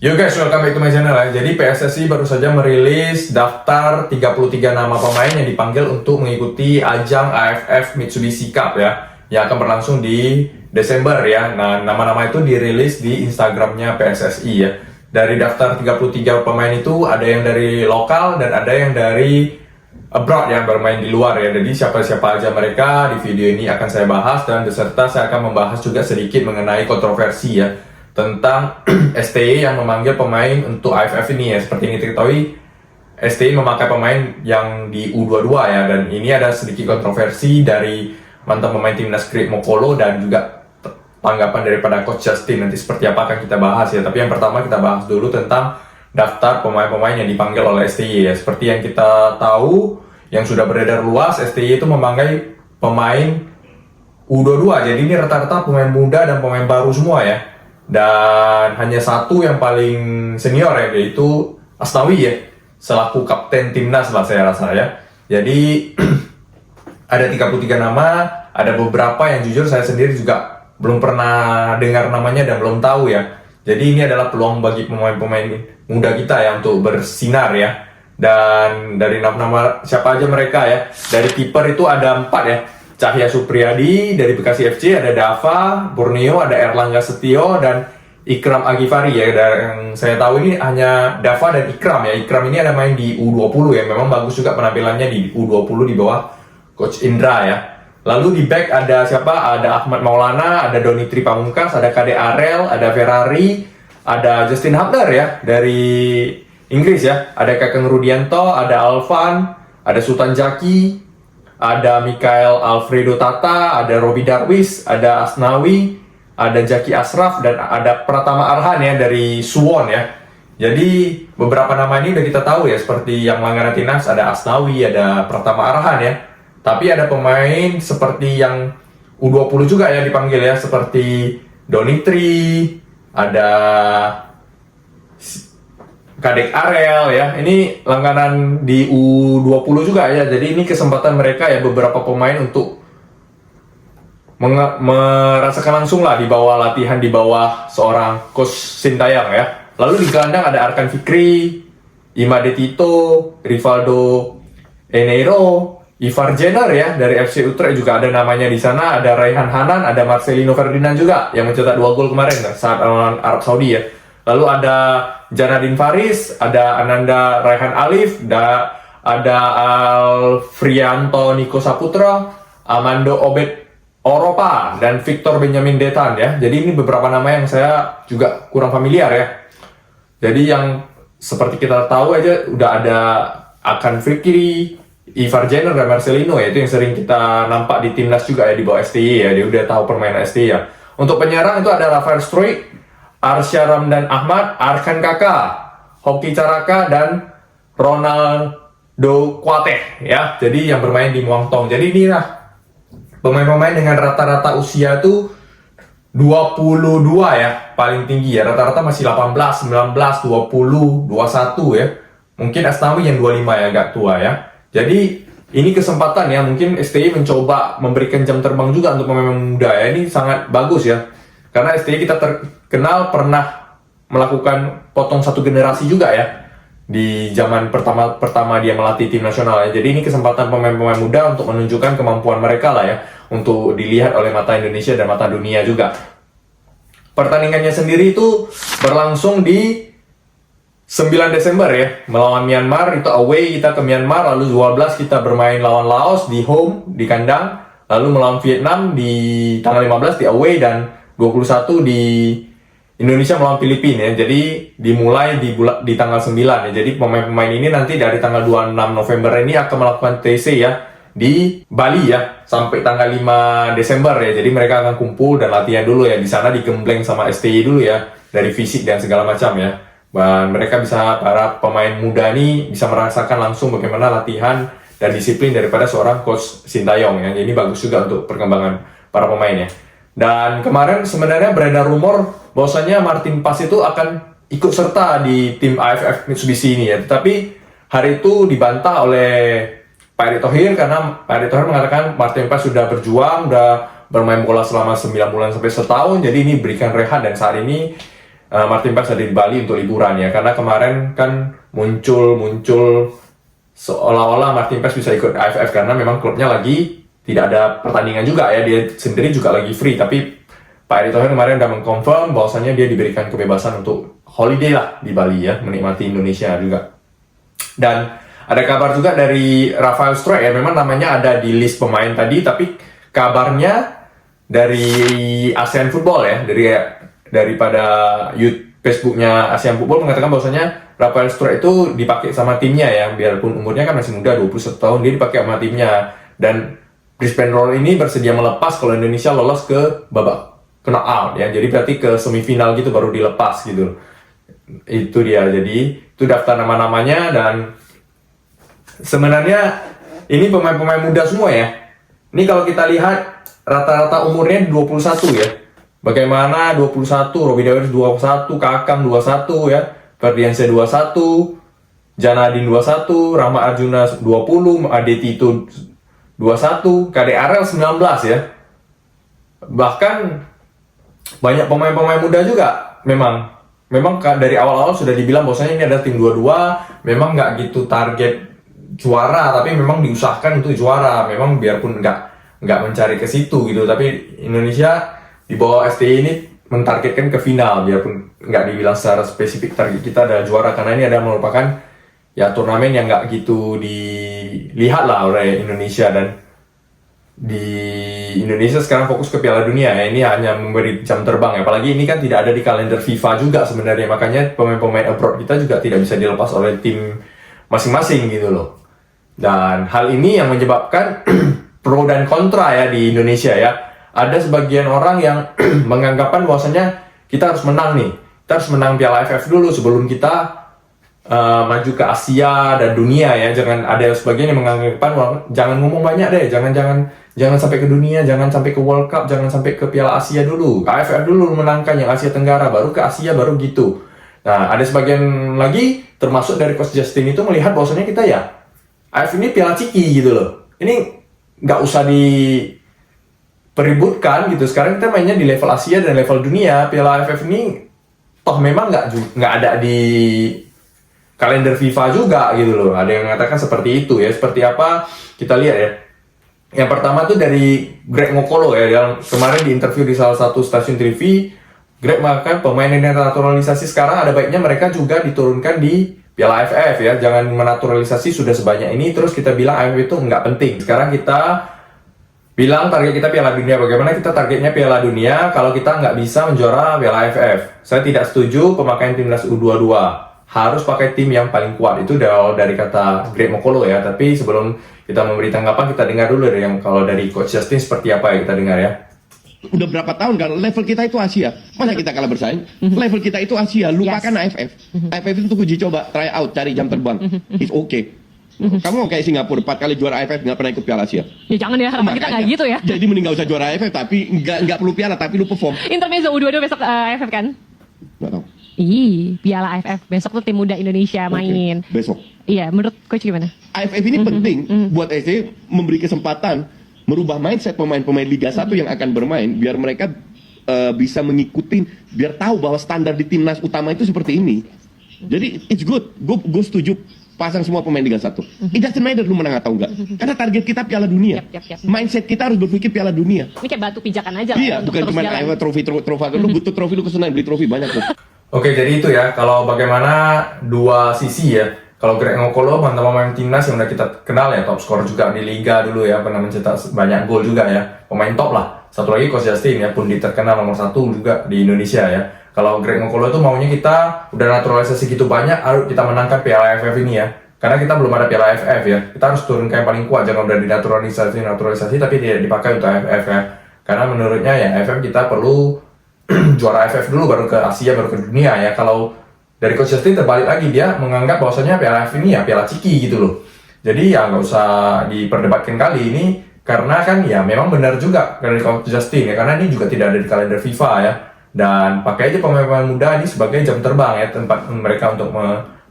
Yo guys, welcome back to my channel ya. Jadi PSSI baru saja merilis daftar 33 nama pemain yang dipanggil untuk mengikuti ajang AFF Mitsubishi Cup ya, yang akan berlangsung di Desember ya. Nah, nama-nama itu dirilis di Instagramnya PSSI ya. Dari daftar 33 pemain itu ada yang dari lokal dan ada yang dari abroad yang bermain di luar ya. Jadi siapa-siapa aja mereka di video ini akan saya bahas, dan beserta saya akan membahas juga sedikit mengenai kontroversi ya tentang STY yang memanggil pemain untuk AFF ini ya. Seperti yang kita ketahui, STY memakai pemain yang di U22 ya, dan ini ada sedikit kontroversi dari mantan pemain timnas Krip Mokolo dan juga tanggapan daripada Coach Justin. Nanti seperti apa akan kita bahas ya. Tapi yang pertama kita bahas dulu tentang daftar pemain-pemain yang dipanggil oleh STY ya. Seperti yang kita tahu, yang sudah beredar luas, STY itu memanggil pemain U22. Jadi ini rata-rata pemain muda dan pemain baru semua ya. Dan hanya satu yang paling senior ya, yaitu Asnawi ya, selaku kapten timnas lah saya rasa ya. Jadi ada 33 nama, ada beberapa yang jujur saya sendiri juga belum pernah dengar namanya dan belum tahu ya. Jadi ini adalah peluang bagi pemain-pemain muda kita ya untuk bersinar ya. Dan dari nama-nama siapa aja mereka ya, dari kiper itu ada 4 ya. Cahya Supriyadi dari Bekasi FC, ada Dava Borneo, ada Erlangga Setio, dan Ikram Agifari ya. Yang saya tahu ini hanya Dava dan Ikram ya. Ikram ini ada main di U20 ya, memang bagus juga penampilannya di U20 di bawah Coach Indra ya. Lalu di back ada siapa? Ada Ahmad Maulana, ada Donitri Pamungkas, ada Kade Arel, ada Ferrari, ada Justin Hubner ya dari Inggris ya. Ada Kakang Rudianto, ada Alvan, ada Sultan Jaki, ada Mikael Alfredo Tata, ada Robi Darwis, ada Asnawi, ada Jaki Asraf, dan ada Pratama Arhan ya dari Suwon ya. Jadi beberapa nama ini udah kita tahu ya, seperti yang langganan timnas ada Asnawi, ada Pratama Arhan ya. Tapi ada pemain seperti yang U20 juga ya dipanggil ya, seperti Donitri, ada Kadek Arel ya. Ini langganan di U20 juga ya. Jadi ini kesempatan mereka ya, beberapa pemain untuk merasakan langsung lah di bawah latihan, di bawah seorang Coach Sintayong ya. Lalu di gelandang ada Arkan Fikri, Imade Tito, Rivaldo Eneiro, Ivar Jenner ya dari FC Utrecht juga ada namanya di sana. Ada Raihan Hanan, ada Marcelino Ferdinand juga yang mencetak 2 gol kemarin saat lawan Arab Saudi ya. Lalu ada Janadin Faris, ada Ananda Raihan Alif, ada Alfrianto Niko Saputra, Amando Obed Oropa, dan Victor Benjamin Detan ya. Jadi ini beberapa nama yang saya juga kurang familiar ya. Jadi yang seperti kita tahu aja udah ada Arkan Fikri, Ivar Jenner, dan Marcelino ya. Itu yang sering kita nampak di timnas juga ya, di bawah STY ya. Dia udah tahu permainan STY ya. Untuk penyerang itu ada Rafael Struik, Arsya Ramdan Ahmad, Arkan Kaka, Hoki Caraka, dan Ronaldo Kuateh ya. Jadi yang bermain di Muangtong. Jadi ini lah pemain-pemain dengan rata-rata usia tuh 22 ya, paling tinggi ya. Rata-rata masih 18, 19, 20, 21 ya. Mungkin Asnawi yang 25 ya, agak tua ya. Jadi ini kesempatan ya, mungkin STY mencoba memberikan jam terbang juga untuk pemain muda ya. Ini sangat bagus ya. Karena STY kita terkenal pernah melakukan potong satu generasi juga ya di zaman pertama dia melatih tim nasional ya. Jadi ini kesempatan pemain-pemain muda untuk menunjukkan kemampuan mereka lah ya, untuk dilihat oleh mata Indonesia dan mata dunia juga. Pertandingannya sendiri itu berlangsung di 9 Desember ya, melawan Myanmar. Itu away kita ke Myanmar. Lalu 12 kita bermain lawan Laos di home, di kandang. Lalu melawan Vietnam di tanggal 15 di away, dan 21 di Indonesia melawan Filipina ya. Jadi dimulai di tanggal 9 ya. Jadi pemain-pemain ini nanti dari tanggal 26 November ini akan melakukan TC ya di Bali ya sampai tanggal 5 Desember ya. Jadi mereka akan kumpul dan latihan dulu ya di sana, digembleng sama STY dulu ya dari fisik dan segala macam ya. Dan mereka bisa, para pemain muda ini bisa merasakan langsung bagaimana latihan dan disiplin daripada seorang Coach Sintayong ya. Jadi bagus juga untuk perkembangan para pemain ya. Dan kemarin sebenarnya beredar rumor bahwasanya Martin Paes itu akan ikut serta di tim AFF Mitsubishi ini ya. Tetapi hari itu dibantah oleh Pak Erick Thohir, karena Pak Erick Thohir mengatakan Martin Paes sudah berjuang, sudah bermain bola selama 9 bulan sampai setahun. Jadi ini berikan rehat, dan saat ini Martin Paes ada di Bali untuk liburan ya, karena kemarin kan muncul seolah-olah Martin Paes bisa ikut AFF karena memang klubnya lagi tidak ada pertandingan juga ya, dia sendiri juga lagi free, tapi Pak Erick Thohir kemarin udah mengkonfirm bahwasannya dia diberikan kebebasan untuk holiday lah di Bali ya, menikmati Indonesia juga. Dan ada kabar juga dari Rafael Struijk ya, memang namanya ada di list pemain tadi, tapi kabarnya dari ASEAN Football ya, daripada Facebooknya ASEAN Football mengatakan bahwasanya Rafael Struijk itu dipakai sama timnya ya, biarpun umurnya kan masih muda 21 tahun, dia dipakai sama timnya. Dan Brisbane Roar ini bersedia melepas kalau Indonesia lolos ke babak knockout ya, jadi berarti ke semifinal gitu baru dilepas gitu. Itu dia, jadi itu daftar nama-namanya. Dan sebenarnya ini pemain-pemain muda semua ya. Ini kalau kita lihat rata-rata umurnya 21 ya. Bagaimana 21, Robby Dewers 21, Kakang 21 ya, Ferdiansyah 21, Janadin 21, Rahmat Arjuna 20, Ade Tito 21, KDRL 19 ya. Bahkan banyak pemain-pemain muda juga memang dari awal-awal sudah dibilang bahwasanya ini adalah tim 22, memang nggak gitu target juara, tapi memang diusahakan untuk juara, memang biarpun nggak mencari ke situ gitu, tapi Indonesia di bawah STI ini mentargetkan ke final, biarpun nggak dibilang secara spesifik target kita adalah juara, karena ini adalah merupakan ya turnamen yang nggak gitu dilihat lah oleh Indonesia. Dan di Indonesia sekarang fokus ke Piala Dunia ya, ini hanya memberi jam terbang ya, apalagi ini kan tidak ada di kalender FIFA juga sebenarnya, makanya pemain-pemain abroad kita juga tidak bisa dilepas oleh tim masing-masing gitu loh. Dan hal ini yang menyebabkan pro dan kontra ya di Indonesia ya. Ada sebagian orang yang menganggapan bahwasanya kita harus menang nih, kita harus menang Piala AFF dulu sebelum kita maju ke Asia dan dunia ya. Jangan, ada sebagian yang menganggapan jangan ngomong banyak deh, jangan sampai ke dunia, jangan sampai ke World Cup, jangan sampai ke Piala Asia dulu, AFF dulu menangkan yang Asia Tenggara, baru ke Asia, baru gitu. Nah, ada sebagian lagi termasuk dari Coach Justin itu melihat bahwasanya kita ya AFF ini Piala Ciki gitu loh, ini nggak usah dipeributkan gitu. Sekarang kita mainnya di level Asia dan level dunia. Piala AFF ini toh memang nggak ada di kalender FIFA juga gitu loh. Ada yang mengatakan seperti itu ya. Seperti apa kita lihat ya. Yang pertama tuh dari Greg Ngokolo ya, yang kemarin di interview di salah satu stasiun TV. Greg mengatakan pemain yang naturalisasi sekarang ada baiknya mereka juga diturunkan di Piala AFF ya. Jangan menaturalisasi sudah sebanyak ini terus kita bilang AFF itu nggak penting. Sekarang kita bilang target kita Piala Dunia. Bagaimana kita targetnya Piala Dunia kalau kita nggak bisa menjuara Piala AFF? Saya tidak setuju pemakaian timnas U22. Harus pakai tim yang paling kuat. Itu dari kata Greg Ngokolo ya. Tapi sebelum kita memberi tanggapan, kita dengar dulu dari yang kalau dari Coach Justin seperti apa ya, kita dengar ya. Udah berapa tahun kan level kita itu Asia. Masa kita kalah bersaing? Level kita itu Asia. Lupakan AFF. AFF itu uji coba, try out, cari jam terbang. It's okay. Kamu mau kayak Singapura 4 kali juara AFF nggak pernah ikut Piala Asia. Ya jangan ya, harapan kita nggak gitu ya. Jadi mending nggak usah juara AFF, tapi nggak perlu piala, tapi lu perform. Intermezzo U22 besok AFF kan? Nggak tahu. Piala AFF besok tuh tim muda Indonesia main. Besok. Iya, menurut coach gimana? AFF ini penting buat SC memberi kesempatan merubah mindset pemain-pemain Liga 1 yang akan bermain, biar mereka bisa mengikuti, biar tahu bahwa standar di timnas utama itu seperti ini. Jadi it's good. Gue setuju pasang semua pemain Liga 1. It doesn't matter lu menang atau enggak. Karena target kita Piala Dunia. Yap. Mindset kita harus berpikir Piala Dunia. Ini kayak batu pijakan aja lah. Iya, untuk bukan terus cuma jalan. trofi. Lu butuh trofi, lu ke Senayan beli trofi banyak tuh. Oke, jadi itu ya, kalau bagaimana dua sisi ya. Kalau Greg Ngokolo, mantan pemain timnas yang udah kita kenal ya, top skor juga di Liga dulu ya, pernah mencetak banyak gol juga ya, pemain top lah. Satu lagi Coach Justin ya, pun terkenal nomor 1 juga di Indonesia ya. Kalau Greg Ngokolo itu maunya kita udah naturalisasi gitu banyak, harus kita menangkan Piala AFF ini ya. Karena kita belum ada Piala AFF ya, kita harus turunkan yang paling kuat, jangan udah dinaturalisasi tapi tidak dipakai untuk AFF ya. Karena menurutnya ya AFF kita perlu juara AFF dulu baru ke Asia baru ke dunia ya. Kalau dari Coach Justin terbalik lagi, dia menganggap bahwasanya Piala AFF ini ya Piala Ciki gitu loh. Jadi ya nggak usah diperdebatkan kali ini, karena kan ya memang benar juga dari Coach Justin ya, karena ini juga tidak ada di kalender FIFA ya. Dan pakai aja pemain-pemain muda ini sebagai jam terbang ya, tempat mereka untuk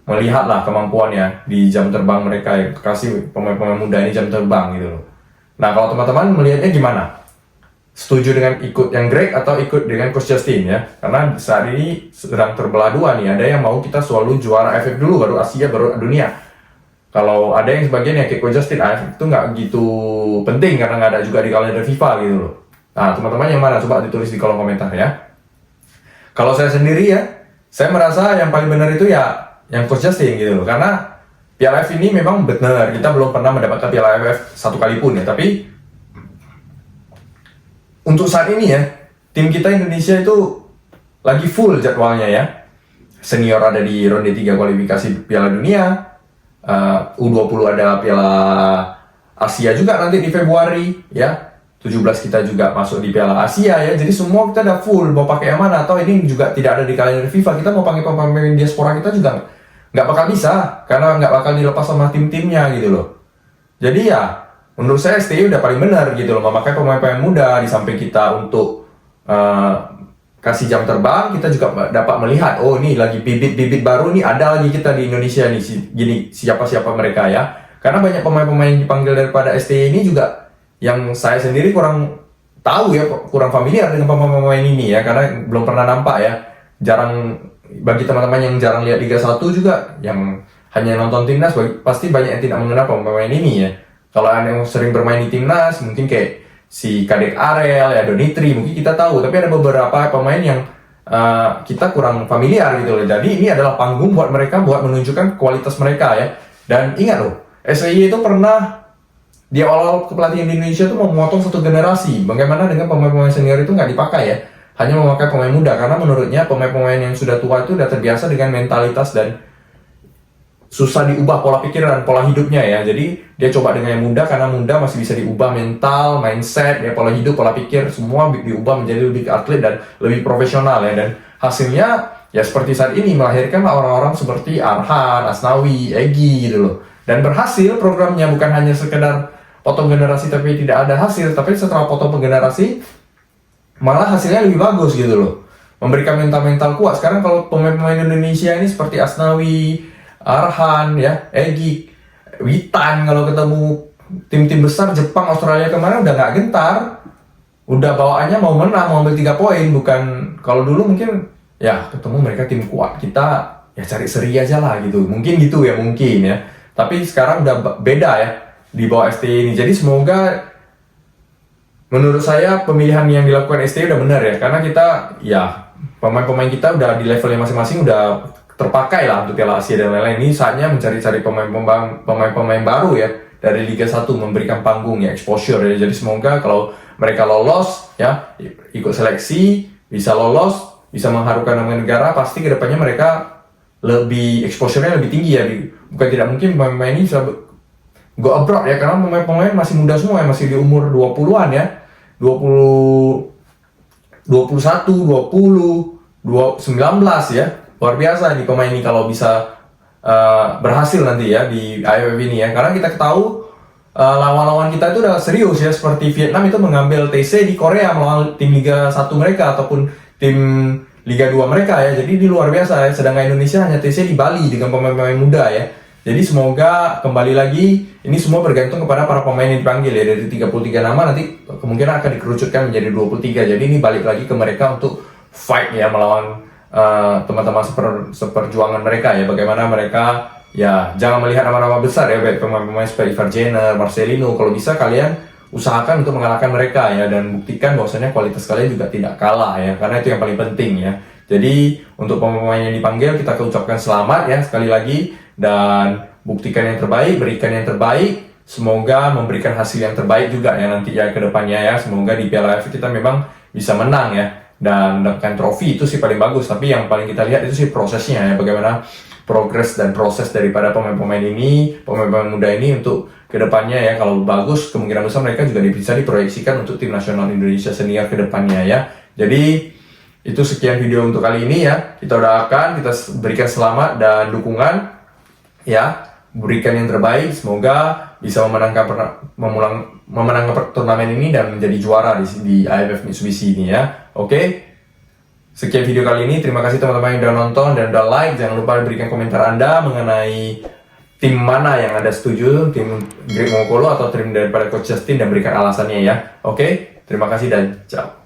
melihat lah kemampuannya di jam terbang mereka ya. Kasih pemain-pemain muda ini jam terbang gitu loh. Nah kalau teman-teman melihatnya gimana? setuju dengan ikut yang Greg atau ikut dengan Coach Justin ya. Karena saat ini sedang terbelah dua nih. Ada yang mau kita selalu juara AFF dulu, baru Asia, baru dunia. Kalau ada yang sebagian yang kayak Coach Justin, AFF itu nggak gitu penting karena nggak ada juga di kalender FIFA gitu loh. Nah, teman-teman yang mana? Coba ditulis di kolom komentar ya. Kalau saya sendiri ya, saya merasa yang paling benar itu ya yang Coach Justin gitu loh. Karena Piala AFF ini memang benar, kita belum pernah mendapatkan Piala AFF satu kali pun ya. Tapi untuk saat ini ya, tim kita Indonesia itu lagi full jadwalnya ya. Senior ada di ronde 3 kualifikasi Piala Dunia, U20 ada Piala Asia juga nanti di Februari ya. 17 kita juga masuk di Piala Asia ya. Jadi semua kita udah full, mau pakai yang mana. Atau ini juga tidak ada di kalender FIFA, kita mau pakai pemain diaspora kita juga nggak bakal bisa. Karena nggak bakal dilepas sama tim-timnya gitu loh. Jadi ya, menurut saya STI udah paling benar gitu loh. Memakai pemain-pemain muda di samping kita untuk kasih jam terbang, kita juga dapat melihat, oh ini lagi bibit-bibit baru nih, ada lagi kita di Indonesia nih, gini siapa-siapa mereka ya. Karena banyak pemain-pemain yang dipanggil daripada STI ini juga yang saya sendiri kurang tahu ya, kurang familiar dengan pemain-pemain ini ya, karena belum pernah nampak ya. Jarang, bagi teman-teman yang jarang lihat Liga 1 juga, yang hanya nonton timnas, pasti banyak yang tidak mengenal pemain ini ya. Kalau ada yang sering bermain di timnas, mungkin kayak si Kadek Arel, ya Donitri, mungkin kita tahu, tapi ada beberapa pemain yang kita kurang familiar gitu loh. Jadi ini adalah panggung buat mereka, buat menunjukkan kualitas mereka ya. Dan ingat loh, SIY itu pernah di awal-awal kepelatihan di Indonesia itu mau memotong satu generasi. Bagaimana dengan pemain-pemain senior itu nggak dipakai ya? Hanya memakai pemain muda, karena menurutnya pemain-pemain yang sudah tua itu udah terbiasa dengan mentalitas dan susah diubah pola pikir dan pola hidupnya ya. Jadi dia coba dengan yang muda, karena muda masih bisa diubah mental, mindset, ya, pola hidup, pola pikir, semua diubah menjadi lebih atlet dan lebih profesional ya. Dan hasilnya ya seperti saat ini, melahirkan orang-orang seperti Arhan, Asnawi, Egy gitu loh. Dan berhasil programnya, bukan hanya sekedar potong generasi tapi tidak ada hasil, tapi setelah potong generasi malah hasilnya lebih bagus gitu loh. Memberikan mental-mental kuat. Sekarang kalau pemain-pemain Indonesia ini seperti Asnawi, Arhan ya, Egy, Witan, kalau ketemu tim-tim besar Jepang, Australia kemarin udah nggak gentar, udah bawaannya mau menang, mau ambil 3 poin, bukan kalau dulu mungkin ya ketemu mereka tim kuat, kita ya cari seri aja lah gitu, mungkin gitu ya, mungkin ya. Tapi sekarang udah beda ya di bawah STI ini. Jadi semoga, menurut saya pemilihan yang dilakukan STI udah benar ya, karena kita ya pemain-pemain kita udah di levelnya masing-masing, udah terpakai lah untuk Piala Asia dan lain-lain. Ini saatnya mencari-cari pemain-pemain baru ya dari Liga 1, memberikan panggung ya, exposure ya. Jadi semoga kalau mereka lolos ya, ikut seleksi, bisa lolos, bisa mengharukan nama negara, pasti kedepannya mereka lebih exposure-nya lebih tinggi ya. Bukan tidak mungkin pemain ini bisa go abroad ya, karena pemain-pemain masih muda semua ya, masih di umur 20-an ya, 20, 21, 20, 19 ya. Luar biasa di pemain ini kalau bisa berhasil nanti ya di AFF ini ya. Karena kita tahu lawan-lawan kita itu udah serius ya, seperti Vietnam itu mengambil TC di Korea melawan tim Liga 1 mereka ataupun tim Liga 2 mereka ya. Jadi di luar biasa ya. Sedangkan Indonesia hanya TC di Bali dengan pemain-pemain muda ya. Jadi semoga kembali lagi, ini semua bergantung kepada para pemain yang dipanggil ya. Dari 33 nama nanti kemungkinan akan dikerucutkan menjadi 23. Jadi ini balik lagi ke mereka untuk fight ya, melawan teman-teman seperjuangan mereka ya. Bagaimana mereka ya, jangan melihat nama-nama besar ya, baik pemain-pemain seperti Vergener, Marcelino. Kalau bisa kalian usahakan untuk mengalahkan mereka ya, dan buktikan bahwasanya kualitas kalian juga tidak kalah ya, karena itu yang paling penting ya. Jadi untuk pemain yang dipanggil, kita ucapkan selamat ya sekali lagi, dan buktikan yang terbaik, berikan yang terbaik. Semoga memberikan hasil yang terbaik juga ya nanti ya ke depannya ya. Semoga di Piala AFF kita memang bisa menang ya, dan mendapatkan trofi. Itu sih paling bagus. Tapi yang paling kita lihat itu sih prosesnya ya, bagaimana progres dan proses daripada pemain-pemain ini, pemain-pemain muda ini untuk kedepannya ya. Kalau bagus, kemungkinan besar mereka juga bisa diproyeksikan untuk tim nasional Indonesia senior kedepannya ya. Jadi itu sekian video untuk kali ini ya. Kita doakan, kita berikan selamat dan dukungan ya, berikan yang terbaik. Semoga bisa memenangkan turnamen ini dan menjadi juara di AFF Mitsubishi ini ya. Oke. Sekian video kali ini. Terima kasih teman-teman yang udah nonton dan udah like. Jangan lupa berikan komentar Anda mengenai tim mana yang Anda setuju, tim Greg Mokolo atau tim daripada Coach Justin, dan berikan alasannya ya. Oke. Terima kasih dan ciao.